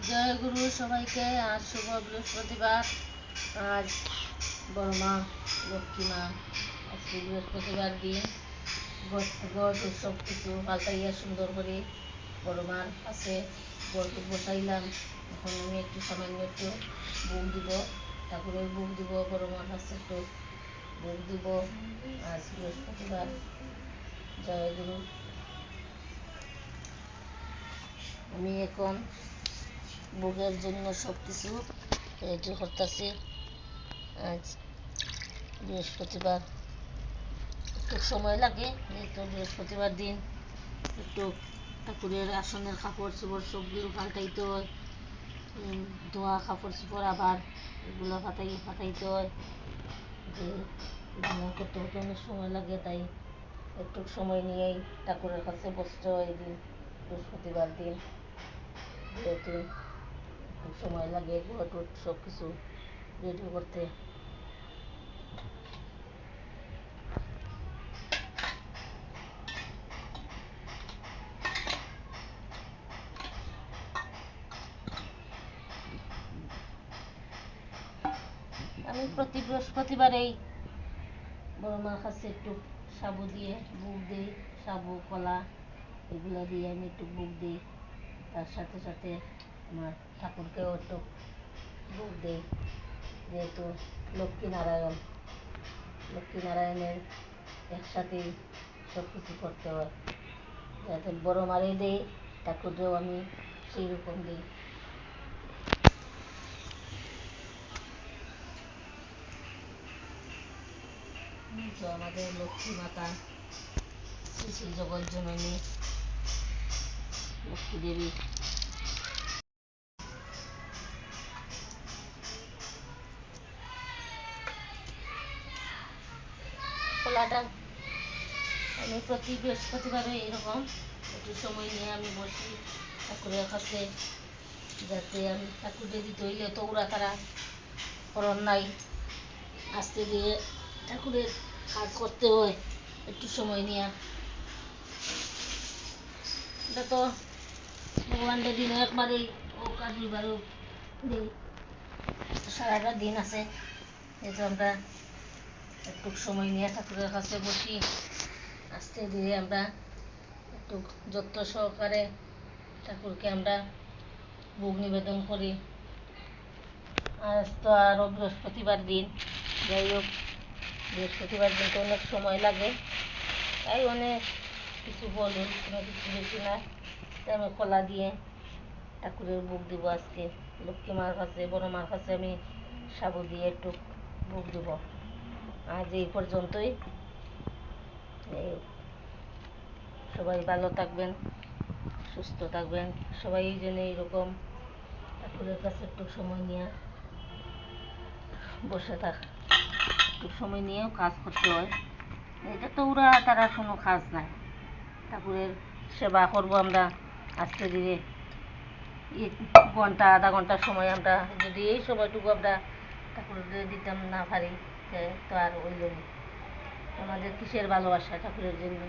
জয় গুরু সবাইকে। আজ শুভ বৃহস্পতিবার। আজ বড় মা লক্ষ্মী মা আজকে বৃহস্পতিবার দিন গড় সব কিছু পাল্টাইয়া সুন্দর করে বড় মার কাছে গড় বসাইলাম। এখন আমি একটু সামান্য একটু বুক দিব, ঠাকুরের বুক দিব, বড় মার কাছে একটু বুক দিব। আজ বৃহস্পতিবার। জয় গুরু। আমি এখন ভোগের জন্য সব কিছু রেডি করতেছি। আজ বৃহস্পতিবার, একটু সময় লাগে, যেহেতু বৃহস্পতিবার দিন একটু ঠাকুরের আসনের কাপড় চোপড় সবগুলো পাল্টাইতে হয়, ধোয়া কাপড় চোপড় আবার এগুলো ফাটাইতে হয়, যে রান্না করতে করতে অনেক সময় লাগে, তাই একটু সময় নিয়েই ঠাকুরের কাছে বসতে হয়। এই দিন বৃহস্পতিবার দিন যেহেতু খুব সময় লাগে ঘট সব কিছু রেডি করতে। আমি প্রতি বৃহস্পতিবারেই বড় মার কাছে একটু সাবু দিয়ে বুক দিই, সাবু কলা এগুলো দিয়ে আমি একটু বুক দিই। তার সাথে সাথে আমার ঠাকুরকেও একটু বুক দিই, যেহেতু লক্ষ্মীনারায়ণের একসাথেই সব কিছু করতে হয়, যাতে বড় মারে দিই, ঠাকুরকেও আমি সেই রকম দিই। তো আমাদের লক্ষ্মী মাতা শ্রী শ্রী জগৎ জননী লক্ষ্মী দেবী। কলাটা আমি প্রতি বৃহস্পতিবারে এরকম একটু সময় নিয়ে আমি বসি ঠাকুরের কাছে, যাতে আমি ঠাকুরকে দিতে হইলে তো ওরা তারা করণ নাই, আস্তে দিয়ে ঠাকুরের কাজ করতে হয় একটু সময় নিয়ে। এটা তো ভগবানের দিনে একবারেই হোক আর দুইবার হোক দিই, সারাটা দিন আছে, যেহেতু আমরা একটু সময় নিয়ে ঠাকুরের কাছে বসি, আস্তে ধীরে আমরা একটু যত্ন সহকারে ঠাকুরকে আমরা ভোগ নিবেদন করি। আজ তো আরও বৃহস্পতিবার দিন, যাই হোক বৃহস্পতিবার দিন তো অনেক সময় লাগে, তাই অনেক কিছু বলুন, কোনো কিছু বেশি না, তাই আমি কলা দিয়ে ঠাকুরের ভোগ দিব। আজকে লক্ষ্মী মার কাছে বড় মার কাছে আমি সাবু দিয়ে একটু ভোগ দিব। আজ এই পর্যন্তই। সবাই ভালো থাকবেন, সুস্থ থাকবেন, সবাই যেন এইরকম ঠাকুরের কাছে একটু সময় নিয়ে বসে একটু সময় নিয়েও কাজ করতে হয়। এটা তো ওরা তারা কোনো কাজ নাই, ঠাকুরের সেবা করবো আমরা আস্তে ধীরে, ঘন্টা আধা ঘন্টার সময় আমরা যদি এই সময়টুকু আমরা ঠাকুরকে দিতাম না পারি, তো আর ওই আমাদের কিসের ভালোবাসা ঠাকুরের জন্য।